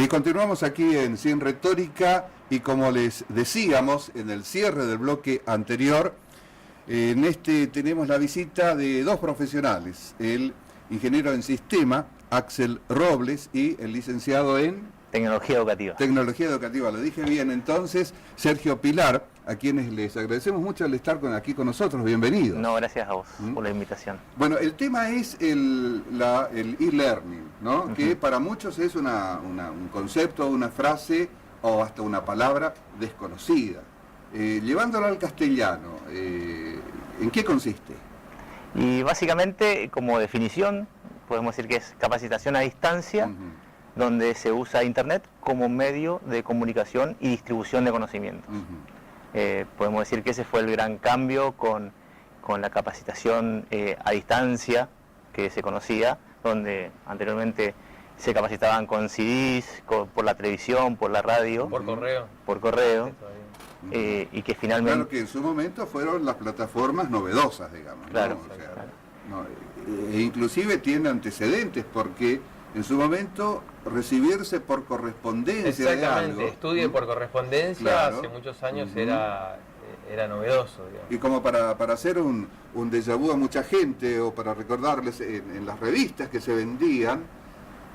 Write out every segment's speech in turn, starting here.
Y continuamos aquí en Sin Retórica y como les decíamos en el cierre del bloque anterior, en este tenemos la visita de dos profesionales, el ingeniero en sistema, Axel Robles, y el licenciado en Tecnología educativa. Tecnología educativa, lo dije bien entonces, Sergio Pilar, a quienes les agradecemos mucho el estar aquí con nosotros, bienvenidos. No, gracias a vos por la invitación. Bueno, el tema es el e-learning, ¿no? Que para muchos es un concepto, una frase o hasta una palabra desconocida. Llevándolo al castellano, ¿en qué consiste? Y básicamente, como definición, podemos decir que es capacitación a distancia, donde se usa Internet como medio de comunicación y distribución de conocimientos. Podemos decir que ese fue el gran cambio con la capacitación a distancia que se conocía, donde anteriormente se capacitaban con CDs, por la televisión, por la radio. Por correo. Por correo. Y que finalmente... Claro que en su momento fueron las plataformas novedosas, digamos. Claro, ¿no? O sea, claro. E inclusive tiene antecedentes, porque en su momento recibirse por correspondencia de algo... Estudie por correspondencia, claro, hace muchos años era novedoso, digamos. Y como para hacer un déjà vu a mucha gente, o para recordarles en las revistas que se vendían,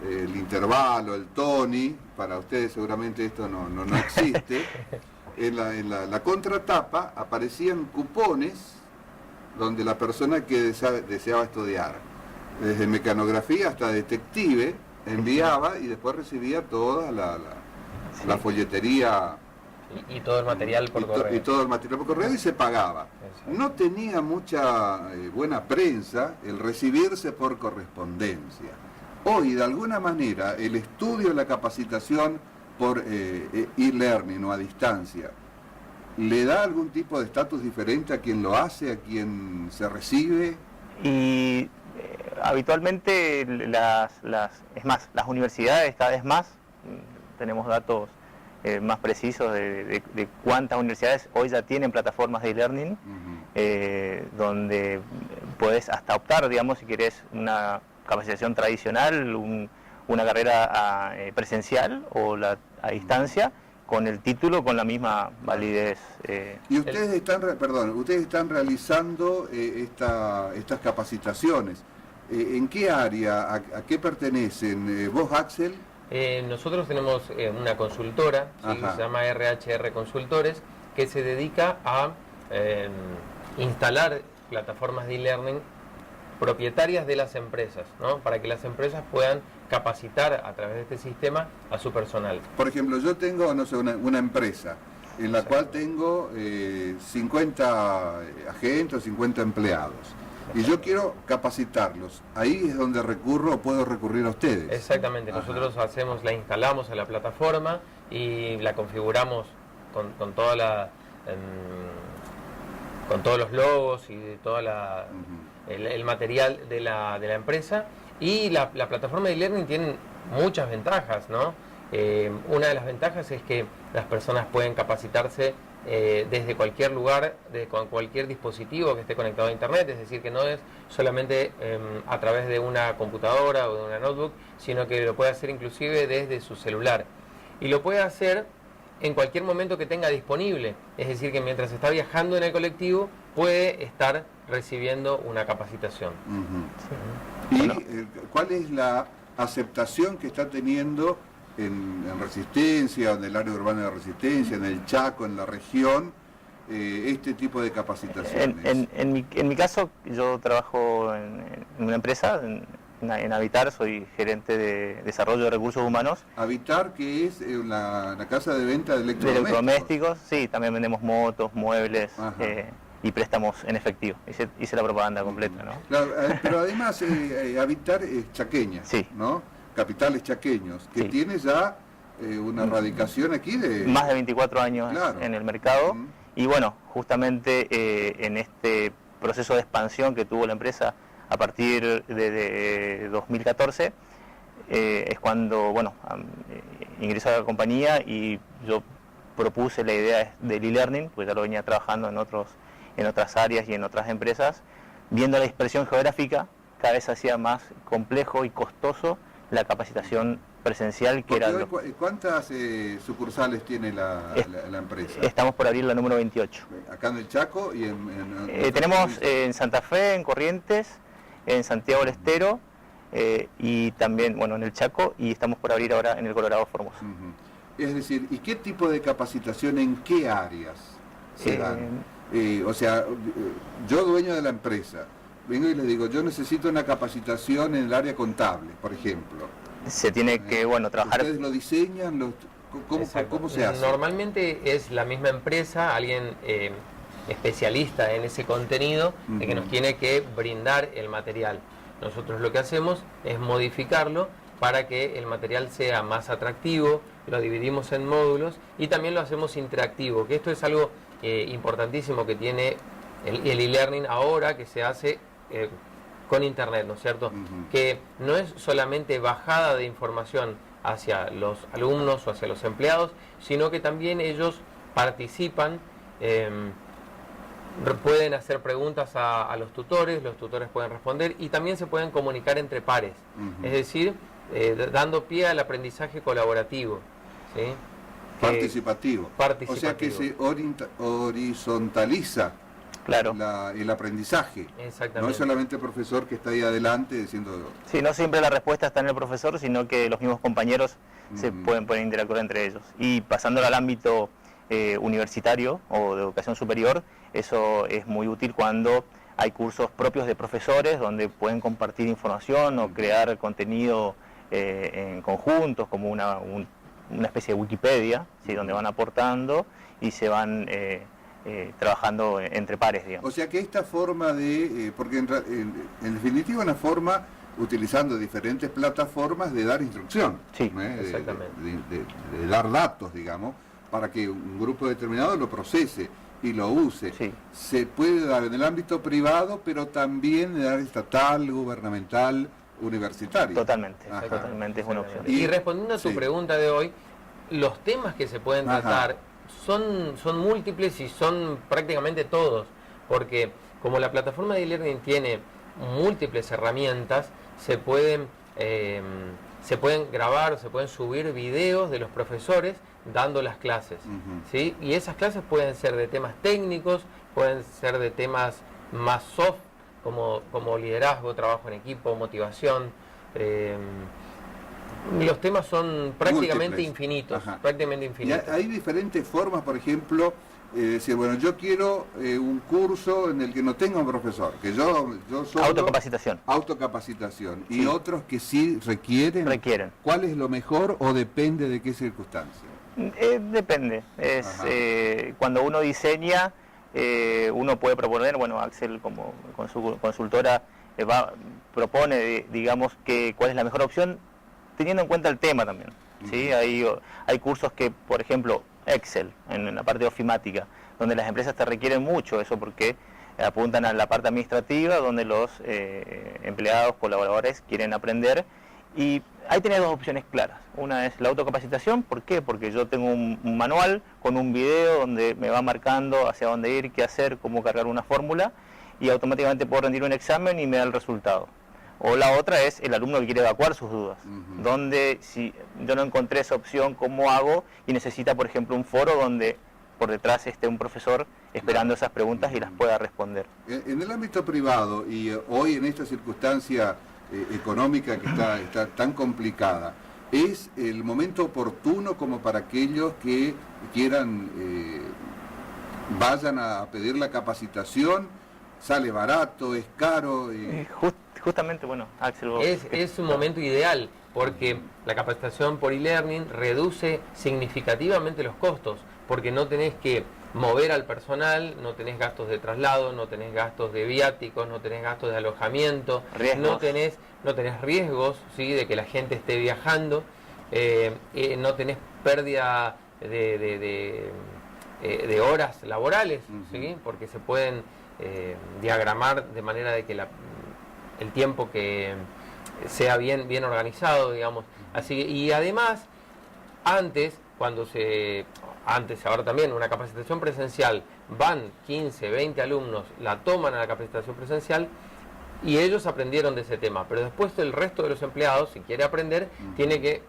el Intervalo, el Tony, para ustedes seguramente esto no existe, en la contratapa aparecían cupones donde la persona que deseaba estudiar, desde mecanografía hasta detective, enviaba y después recibía toda la folletería y todo el material por correo. Y todo el material por correo y se pagaba. Exacto. No tenía mucha buena prensa el recibirse por correspondencia. Hoy, de alguna manera, el estudio, la capacitación por e-learning o a distancia, ¿le da algún tipo de estatus diferente a quien lo hace, a quien se recibe? Y habitualmente es más, las universidades cada vez más, tenemos datos más precisos de cuántas universidades hoy ya tienen plataformas de e-learning, donde podés hasta optar, digamos, si querés una capacitación tradicional, una carrera presencial o a distancia, con el título con la misma validez. Y ustedes están realizando estas capacitaciones. ¿En qué área? ¿A qué pertenecen? ¿Vos, Axel? Nosotros tenemos una consultora, ¿sí? Se llama RHR Consultores, que se dedica a instalar plataformas de e-learning propietarias de las empresas, ¿no? Para que las empresas puedan capacitar a través de este sistema a su personal. Por ejemplo, yo tengo, no sé, una empresa en la cual tengo 50 agentes o 50 empleados. Y yo quiero capacitarlos. Ahí es donde puedo recurrir a ustedes. Exactamente. Nosotros la instalamos a la plataforma y la configuramos con toda con todos los logos y todo el material de la empresa. Y la plataforma de e-learning tiene muchas ventajas, ¿no? Una de las ventajas es que las personas pueden capacitarse desde cualquier lugar, con cualquier dispositivo que esté conectado a Internet, es decir, que no es solamente a través de una computadora o de una notebook, sino que lo puede hacer inclusive desde su celular. Y lo puede hacer en cualquier momento que tenga disponible, es decir, que mientras está viajando en el colectivo puede estar recibiendo una capacitación. ¿Y cuál es la aceptación que está teniendo en Resistencia, en el área urbana de Resistencia, en el Chaco, en la región, este tipo de capacitaciones? En mi caso, yo trabajo en una empresa, en Habitar, soy gerente de desarrollo de recursos humanos. Habitar, que es la casa de venta de electrodomésticos. Sí, también vendemos motos, muebles y préstamos en efectivo. Hice la propaganda completa, ¿no? Claro, pero además Habitar es chaqueña, sí, ¿no? Capitales chaqueños, que tiene ya una radicación aquí de... Más de 24 años en el mercado. Y bueno, justamente en este proceso de expansión que tuvo la empresa a partir de 2014, es cuando, bueno, ingresé a la compañía y yo propuse la idea del e-learning, pues ya lo venía trabajando en otras áreas y en otras empresas, viendo la dispersión geográfica, cada vez hacía más complejo y costoso la capacitación presencial que era... ¿Cuántas sucursales tiene la empresa? Estamos por abrir la número 28. Acá en el Chaco y tenemos en Santa Fe, en Corrientes, en Santiago del Estero y también, bueno, en el Chaco, y estamos por abrir ahora en el Colorado Formoso. Es decir, ¿y qué tipo de capacitación en qué áreas se dan? O sea, yo dueño de la empresa, vengo y le digo, yo necesito una capacitación en el área contable, por ejemplo. Se tiene que, bueno, trabajar... ¿Ustedes lo diseñan? ¿Cómo se hace? Normalmente es la misma empresa, alguien especialista en ese contenido, el que nos tiene que brindar el material. Nosotros lo que hacemos es modificarlo para que el material sea más atractivo, lo dividimos en módulos y también lo hacemos interactivo, que esto es algo importantísimo que tiene el e-learning ahora, que se hace con internet, ¿no es cierto? Que no es solamente bajada de información hacia los alumnos o hacia los empleados, sino que también ellos participan, pueden hacer preguntas a los tutores pueden responder y también se pueden comunicar entre pares, es decir, dando pie al aprendizaje colaborativo, ¿sí? Participativo. Participativo. O sea que se horizontaliza, claro, el aprendizaje. Exactamente. No es solamente el profesor que está ahí adelante diciendo... Sí, no siempre la respuesta está en el profesor, sino que los mismos compañeros se pueden interactuar entre ellos. Y pasándolo al ámbito universitario o de educación superior, eso es muy útil cuando hay cursos propios de profesores donde pueden compartir información o crear contenido en conjuntos, como una especie de Wikipedia, ¿sí? Donde van aportando y se van trabajando entre pares, digamos. O sea que esta forma de, porque en definitiva una forma, utilizando diferentes plataformas, de dar instrucción, sí, exactamente. De dar datos, digamos, para que un grupo determinado lo procese y lo use. Sí. Se puede dar en el ámbito privado, pero también en el área estatal, gubernamental, universitario. Totalmente, totalmente es una opción. Y respondiendo a tu pregunta de hoy, los temas que se pueden tratar son múltiples y son prácticamente todos, porque como la plataforma de e-learning tiene múltiples herramientas, se pueden grabar o se pueden subir videos de los profesores dando las clases, ¿sí? Y esas clases pueden ser de temas técnicos, pueden ser de temas más soft, como liderazgo, trabajo en equipo, motivación. Los temas son prácticamente infinitos, prácticamente infinitos. Y hay diferentes formas, por ejemplo, decir, bueno, yo quiero un curso en el que no tenga un profesor, que yo solo... Autocapacitación. Sí. Y otros que sí requieren. ¿Cuál es lo mejor o depende de qué circunstancia? Depende. Cuando uno diseña, uno puede proponer, bueno, Axel como con su consultora propone, digamos, cuál es la mejor opción, teniendo en cuenta el tema también. ¿Sí? Hay cursos que, por ejemplo, Excel, en la parte ofimática, donde las empresas te requieren mucho eso porque apuntan a la parte administrativa, donde los empleados, colaboradores quieren aprender. Y ahí tenés dos opciones claras. Una es la autocapacitación. ¿Por qué? Porque yo tengo un manual con un video donde me va marcando hacia dónde ir, qué hacer, cómo cargar una fórmula, y automáticamente puedo rendir un examen y me da el resultado. O la otra es el alumno que quiere evacuar sus dudas, donde si yo no encontré esa opción, ¿cómo hago? Y necesita, por ejemplo, un foro donde por detrás esté un profesor esperando esas preguntas y las pueda responder. En el ámbito privado, y hoy en esta circunstancia económica que está tan complicada, ¿es el momento oportuno como para aquellos que quieran, vayan a pedir la capacitación? ¿Sale barato? ¿Es caro? Justamente, bueno, Axel... Es un momento ideal, porque la capacitación por e-learning reduce significativamente los costos, porque no tenés que mover al personal, no tenés gastos de traslado, no tenés gastos de viáticos, no tenés gastos de alojamiento, no tenés riesgos, ¿sí?, de que la gente esté viajando, no tenés pérdida de horas laborales, ¿sí?, porque se pueden diagramar de manera de que el tiempo que sea bien organizado, digamos. Así, y además, ahora también, una capacitación presencial, van 15, 20 alumnos, la toman a la capacitación presencial y ellos aprendieron de ese tema, pero después el resto de los empleados, si quiere aprender, tiene que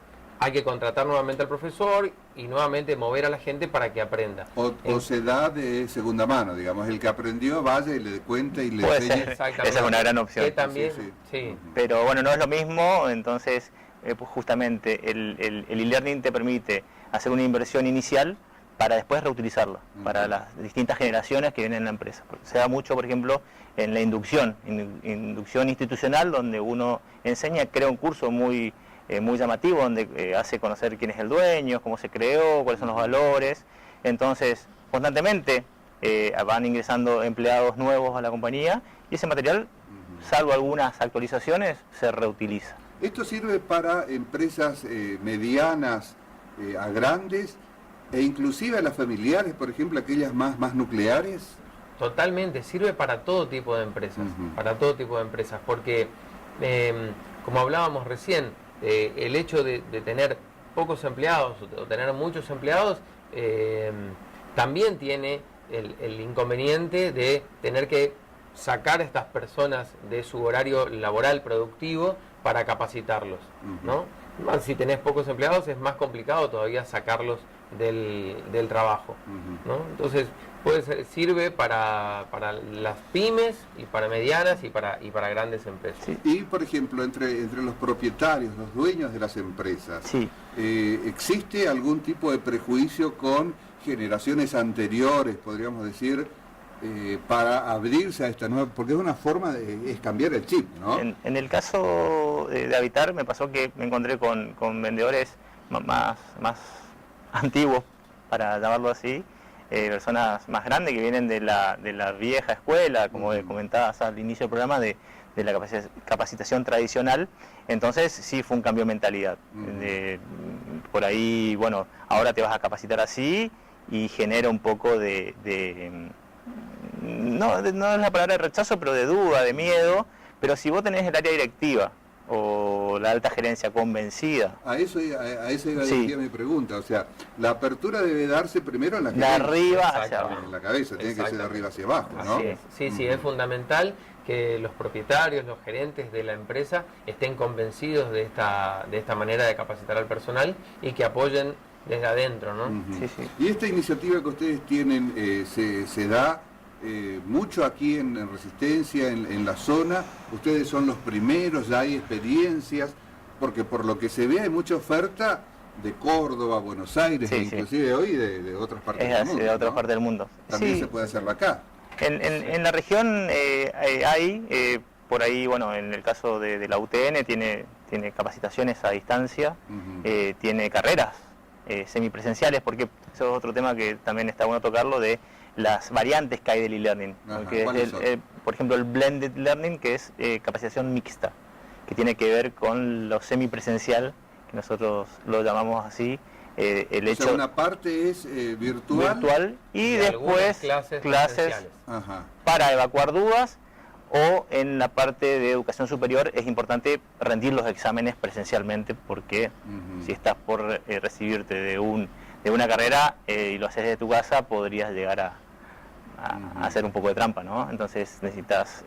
hay que contratar nuevamente al profesor y nuevamente mover a la gente para que aprenda. O se da de segunda mano, digamos, el que aprendió vaya y le cuenta y le Puede enseñe. ser, esa es una gran opción. Que también, Sí, sí. Pero bueno, no es lo mismo, entonces pues justamente el e-learning te permite hacer una inversión inicial para después reutilizarla, para las distintas generaciones que vienen en la empresa. Se da mucho, por ejemplo, en la inducción institucional, donde uno enseña, crea un curso muy llamativo, donde hace conocer quién es el dueño, cómo se creó, cuáles son los valores. Entonces, constantemente van ingresando empleados nuevos a la compañía y ese material, salvo algunas actualizaciones, se reutiliza. ¿Esto sirve para empresas medianas a grandes e inclusive a las familiares, por ejemplo, aquellas más nucleares? Totalmente, sirve para todo tipo de empresas, porque como hablábamos recién, el hecho de tener pocos empleados o tener muchos empleados también tiene el inconveniente de tener que sacar a estas personas de su horario laboral productivo para capacitarlos, ¿no? Si tenés pocos empleados es más complicado todavía sacarlos del trabajo, ¿no? Entonces sirve para las pymes y para medianas y para grandes empresas. Sí. Y por ejemplo, entre los propietarios, los dueños de las empresas, Sí. ¿Existe algún tipo de prejuicio con generaciones anteriores, podríamos decir, para abrirse a esta nueva? Porque es una forma es cambiar el chip, ¿no? En el caso de Habitar me pasó que me encontré con vendedores más antiguos, para llamarlo así, personas más grandes que vienen de la vieja escuela, como comentabas al inicio del programa, de la capacitación tradicional. Entonces sí fue un cambio de mentalidad. Por ahí, bueno, ahora te vas a capacitar así y genera un poco no es la palabra de rechazo, pero de duda, de miedo. Pero si vos tenés el área directiva o la alta gerencia convencida. A eso iba a Sí. decir mi pregunta, o sea, la apertura debe darse primero en la De cabeza. arriba hacia abajo. En la cabeza, tiene que ser de arriba hacia abajo, ¿no? Así es. Sí, es fundamental que los propietarios, los gerentes de la empresa estén convencidos de esta manera de capacitar al personal y que apoyen desde adentro, ¿no? Sí, sí. Y esta iniciativa que ustedes tienen se da mucho aquí en Resistencia, en la zona. Ustedes son los primeros, ya hay experiencias, porque por lo que se ve hay mucha oferta de Córdoba, Buenos Aires, Sí, inclusive hoy de otras partes Es del así, mundo. de otras ¿no? partes del mundo. También Sí. se puede hacerlo acá. En la región hay, por ahí, bueno, en el caso de la UTN tiene capacitaciones a distancia, tiene carreras semipresenciales, porque eso es otro tema que también está bueno tocarlo, de las variantes que hay del e-learning. Ajá, Porque ¿cuáles son? por ejemplo, el blended learning, que es capacitación mixta, que tiene que ver con lo semipresencial, que nosotros lo llamamos así. El O hecho sea, una parte es virtual. y algunas después clases clases Ajá. para evacuar dudas, o en la parte de educación superior es importante rendir los exámenes presencialmente, porque si estás por recibirte de una carrera y lo haces desde tu casa, podrías llegar a hacer un poco de trampa, ¿no? Entonces necesitas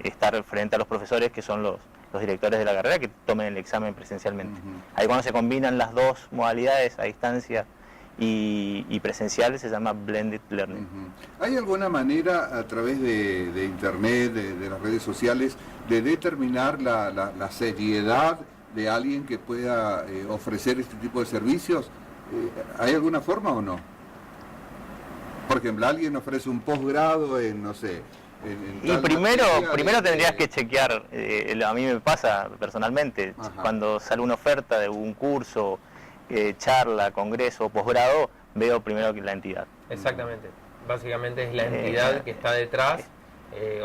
estar frente a los profesores, que son los directores de la carrera, que tomen el examen presencialmente. Ahí cuando se combinan las dos modalidades, a distancia y presencial, se llama blended learning. ¿Hay alguna manera a través de internet, de las redes sociales, de determinar la seriedad de alguien que pueda ofrecer este tipo de servicios? ¿Hay alguna forma o no? Por ejemplo, alguien ofrece un posgrado en, no sé, en Y tal primero materia tendrías que chequear, a mí me pasa personalmente, Ajá. cuando sale una oferta de un curso, charla, congreso, posgrado, veo primero que la entidad. Exactamente. Básicamente es la entidad que está detrás,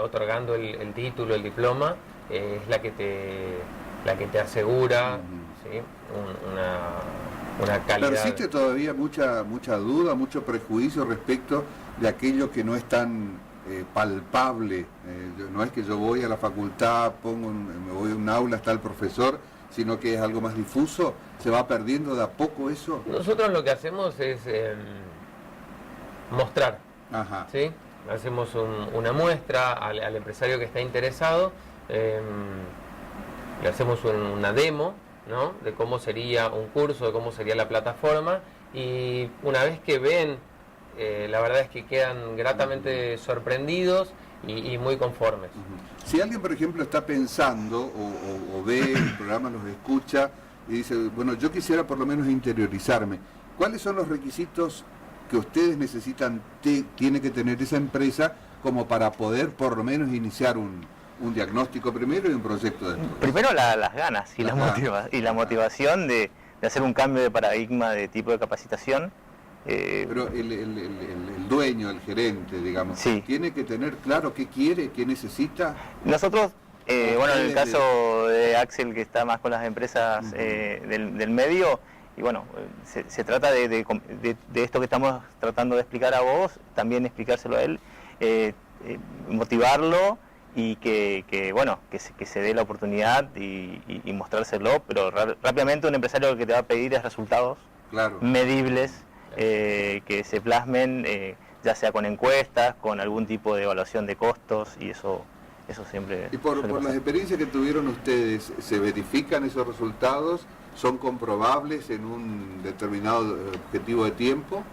otorgando el título, el diploma, es la que te asegura, ¿sí? una calidad. Persiste todavía mucha duda, mucho prejuicio respecto de aquello que no es tan palpable. No es que yo voy a la facultad, me voy a un aula, está el profesor, sino que es algo más difuso. ¿Se va perdiendo de a poco eso? Nosotros lo que hacemos es mostrar, Ajá. ¿sí? Hacemos una muestra al empresario que está interesado, le hacemos una demo ¿no? De cómo sería un curso, de cómo sería la plataforma, y una vez que ven, la verdad es que quedan gratamente sorprendidos y muy conformes. Si alguien, por ejemplo, está pensando o ve el programa, los escucha y dice, bueno, yo quisiera por lo menos interiorizarme, ¿cuáles son los requisitos que ustedes necesitan, tiene que tener esa empresa como para poder por lo menos iniciar un diagnóstico primero y un proyecto después? Primero las ganas y la motivación de hacer un cambio de paradigma de tipo de capacitación. Pero el dueño, el gerente, digamos, sí, tiene que tener claro qué quiere, qué necesita. Nosotros, bueno, en el caso de Axel, que está más con las empresas del medio, y bueno, se trata de esto que estamos tratando de explicar a vos, también explicárselo a él, motivarlo y que se dé la oportunidad y mostrárselo, pero rápidamente un empresario lo que te va a pedir es resultados medibles, que se plasmen, ya sea con encuestas, con algún tipo de evaluación de costos, y eso siempre... Y por las experiencias que tuvieron ustedes, ¿se verifican esos resultados? ¿Son comprobables en un determinado objetivo de tiempo?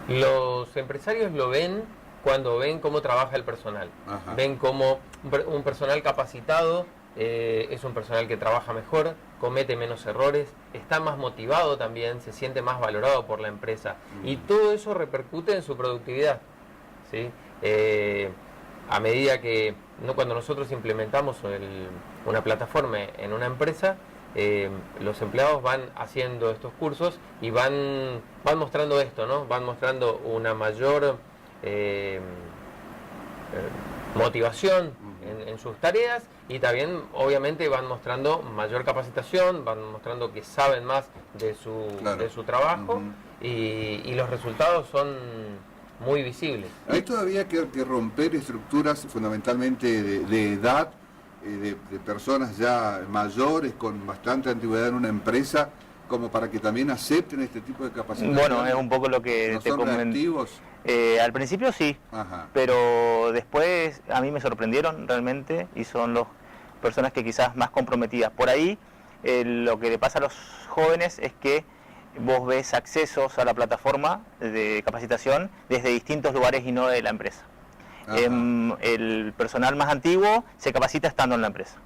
Los empresarios lo ven cuando ven cómo trabaja el personal. Ajá. Ven cómo un personal capacitado es un personal que trabaja mejor, comete menos errores, está más motivado también, se siente más valorado por la empresa. Y todo eso repercute en su productividad, ¿sí? A medida que, cuando nosotros implementamos una plataforma en una empresa, los empleados van haciendo estos cursos y van mostrando esto, ¿no? Van mostrando una mayor motivación en sus tareas, y también obviamente van mostrando mayor capacitación, van mostrando que saben más de su trabajo, y los resultados son muy visibles. Hay todavía que romper estructuras fundamentalmente de edad, de personas ya mayores con bastante antigüedad en una empresa, como para que también acepten este tipo de capacitación. Bueno, es un poco lo que ¿No te son reactivos? Al principio sí, pero después a mí me sorprendieron realmente, y son las personas que quizás más comprometidas. Por ahí lo que le pasa a los jóvenes es que vos ves accesos a la plataforma de capacitación desde distintos lugares y no de la empresa. El personal más antiguo se capacita estando en la empresa.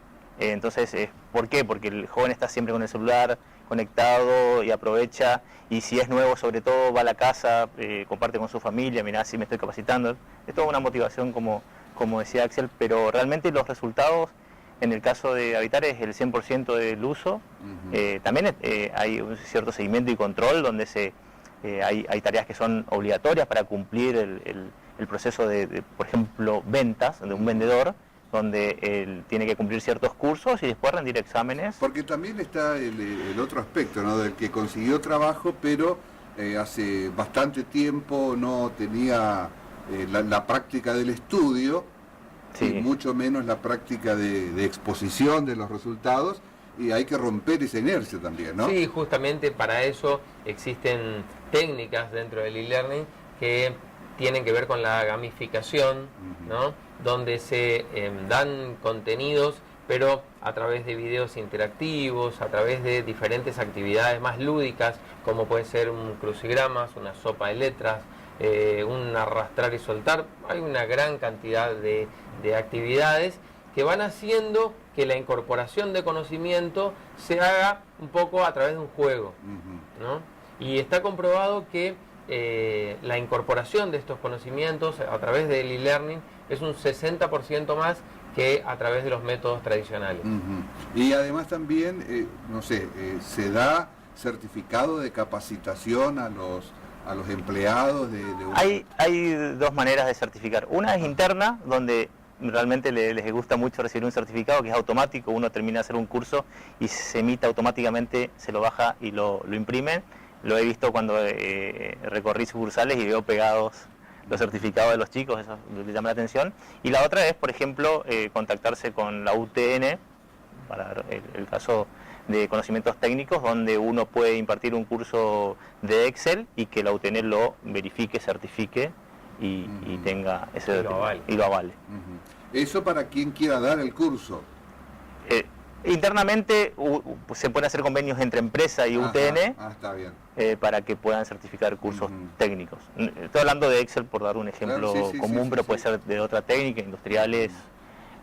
Entonces, ¿por qué? Porque el joven está siempre con el celular conectado y aprovecha, y si es nuevo sobre todo va a la casa, comparte con su familia, mirá, si me estoy capacitando. Es toda una motivación, como decía Axel, pero realmente los resultados en el caso de Habitar es el 100% del uso. También hay un cierto seguimiento y control donde hay tareas que son obligatorias para cumplir el proceso de, por ejemplo, ventas de un vendedor, donde él tiene que cumplir ciertos cursos y después rendir exámenes. Porque también está el otro aspecto, ¿no? Del que consiguió trabajo, pero hace bastante tiempo no tenía la práctica del estudio, y mucho menos la práctica de exposición de los resultados, y hay que romper esa inercia también, ¿no? Sí, justamente para eso existen técnicas dentro del e-learning que tienen que ver con la gamificación, ¿no? Donde se dan contenidos, pero a través de videos interactivos, a través de diferentes actividades más lúdicas, como puede ser un crucigramas, una sopa de letras, un arrastrar y soltar. Hay una gran cantidad de actividades que van haciendo que la incorporación de conocimiento se haga un poco a través de un juego, ¿no? Y está comprobado que la incorporación de estos conocimientos a través del e-learning es un 60% más que a través de los métodos tradicionales. Y además también, se da certificado de capacitación a los empleados de una... Hay dos maneras de certificar. Una es interna, donde realmente les gusta mucho recibir un certificado que es automático. Uno termina de hacer un curso y se emite automáticamente, se lo baja y lo imprime. Lo he visto cuando recorrí sucursales y veo pegados los certificados de los chicos, eso les llama la atención. Y la otra es, por ejemplo, contactarse con la UTN, para el caso de conocimientos técnicos, donde uno puede impartir un curso de Excel y que la UTN lo verifique, certifique y tenga ese y lo avale. Eso para quien quiera dar el curso. Internamente se pueden hacer convenios entre empresa y UTN está bien. Para que puedan certificar cursos técnicos. Estoy hablando de Excel por dar un ejemplo común, pero puede ser de otra técnica, industriales,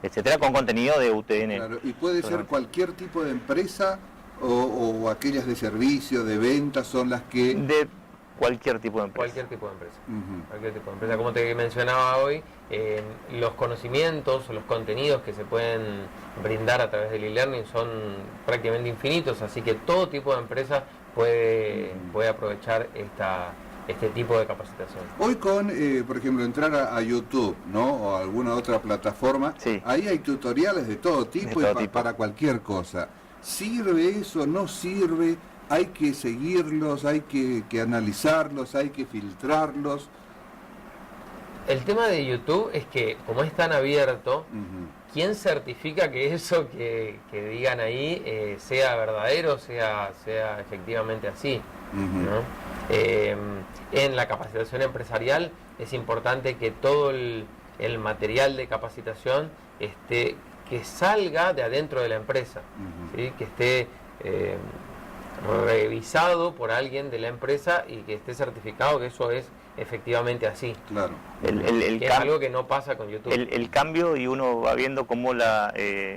etcétera, con contenido de UTN. Claro. ¿Y puede ser cualquier tipo de empresa o aquellas de servicio, de ventas son las que...? De cualquier tipo de empresa. Cualquier tipo de empresa. Cualquier tipo de empresa. Como te mencionaba hoy, los conocimientos o los contenidos que se pueden brindar a través del e-learning son prácticamente infinitos, así que todo tipo de empresa puede aprovechar este tipo de capacitación. Hoy con, por ejemplo, entrar a YouTube, ¿no? O a alguna otra plataforma, ahí hay tutoriales de todo tipo para cualquier cosa. ¿Sirve eso? ¿No sirve? ¿Hay que seguirlos? ¿Hay que analizarlos? ¿Hay que filtrarlos? El tema de YouTube es que, como es tan abierto, ¿quién certifica que eso que digan ahí sea verdadero, sea efectivamente así? ¿No? En la capacitación empresarial es importante que todo el material de capacitación que salga de adentro de la empresa, ¿sí? Que esté revisado por alguien de la empresa y que esté certificado que eso es efectivamente así. Claro. Es algo que no pasa con YouTube. El cambio, y uno va viendo cómo el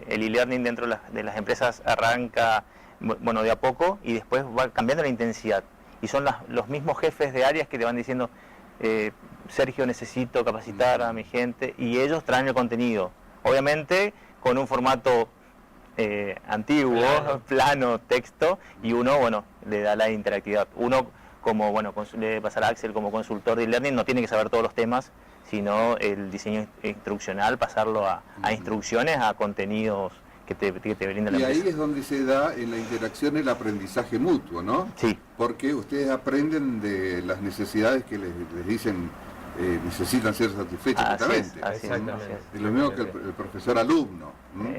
e-learning dentro de las empresas arranca, bueno, de a poco, y después va cambiando la intensidad. Y son los mismos jefes de áreas que te van diciendo, Sergio, necesito capacitar a mi gente, y ellos traen el contenido. Obviamente con un formato antiguo, plano, texto, y uno, bueno, le da la interactividad. Uno, como, bueno, le pasar a Axel como consultor de e-learning, no tiene que saber todos los temas, sino el diseño instruccional, pasarlo a instrucciones, a contenidos que te brinda la empresa. Y ahí es donde se da en la interacción el aprendizaje mutuo, ¿no? Sí. Porque ustedes aprenden de las necesidades que les dicen necesitan ser satisfechas completamente. Exactamente. Es lo mismo que el profesor-alumno.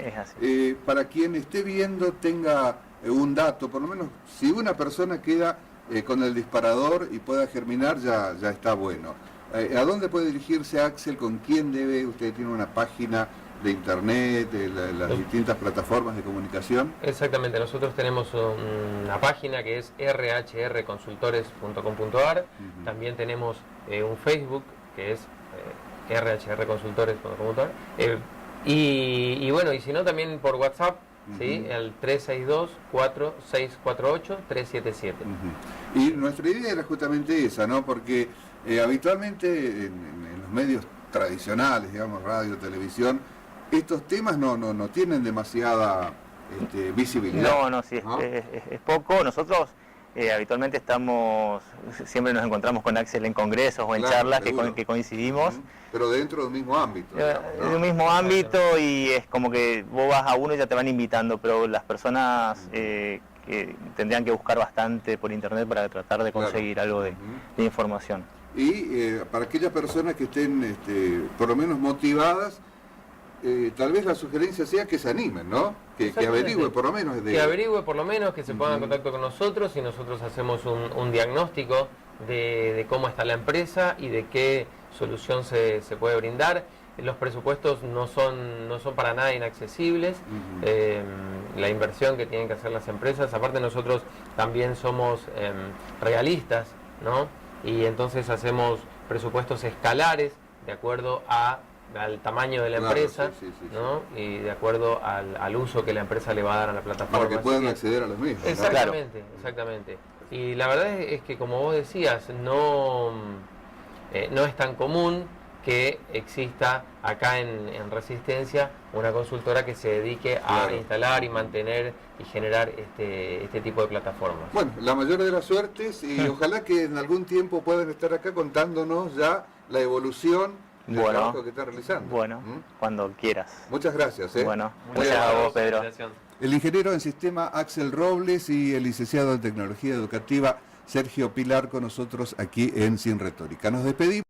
Es así. Para quien esté viendo, tenga un dato, por lo menos si una persona queda con el disparador y pueda germinar, ya está bueno. ¿A dónde puede dirigirse Axel? ¿Con quién debe? Usted tiene una página de internet, de las distintas plataformas de comunicación. Exactamente, nosotros tenemos una página que es rhrconsultores.com.ar, también tenemos un Facebook que es rhrconsultores.com.ar, y bueno, y si no, también por WhatsApp, ¿sí? El 362-4648-377. Y nuestra idea era justamente esa, ¿no? Porque habitualmente en los medios tradicionales, digamos, radio, televisión, estos temas no tienen demasiada visibilidad. No, sí, es poco. Nosotros habitualmente siempre nos encontramos con Axel en congresos o en charlas que coincidimos. Pero dentro del mismo ámbito. Digamos, ¿no? Del mismo ámbito, y es como que vos vas a uno y ya te van invitando, pero las personas que tendrían que buscar bastante por internet para tratar de conseguir algo de información. Y para aquellas personas que estén por lo menos motivadas, tal vez la sugerencia sea que se animen, ¿no? Que averigüe por lo menos. Que averigüe por lo menos, que se pongan en contacto con nosotros y nosotros hacemos un diagnóstico de cómo está la empresa y de qué solución se puede brindar. Los presupuestos no son para nada inaccesibles. La inversión que tienen que hacer las empresas, aparte nosotros también somos realistas, ¿no? Y entonces hacemos presupuestos escalares de acuerdo al tamaño de la empresa, ¿no? Y de acuerdo al uso que la empresa le va a dar a la plataforma. Para que puedan acceder a los mismos. Exactamente, exactamente. Y la verdad es que, como vos decías, no es tan común que exista acá en Resistencia una consultora que se dedique a instalar y mantener y generar este tipo de plataformas. Bueno, la mayor de las suertes, y ojalá que en algún tiempo puedan estar acá contándonos ya la evolución del trabajo que está realizando. Bueno, cuando quieras. Muchas gracias. Bueno, gracias a vos, Pedro. El ingeniero en sistema Axel Robles y el licenciado en tecnología educativa Sergio Pilar con nosotros aquí en Sin Retórica. Nos despedimos.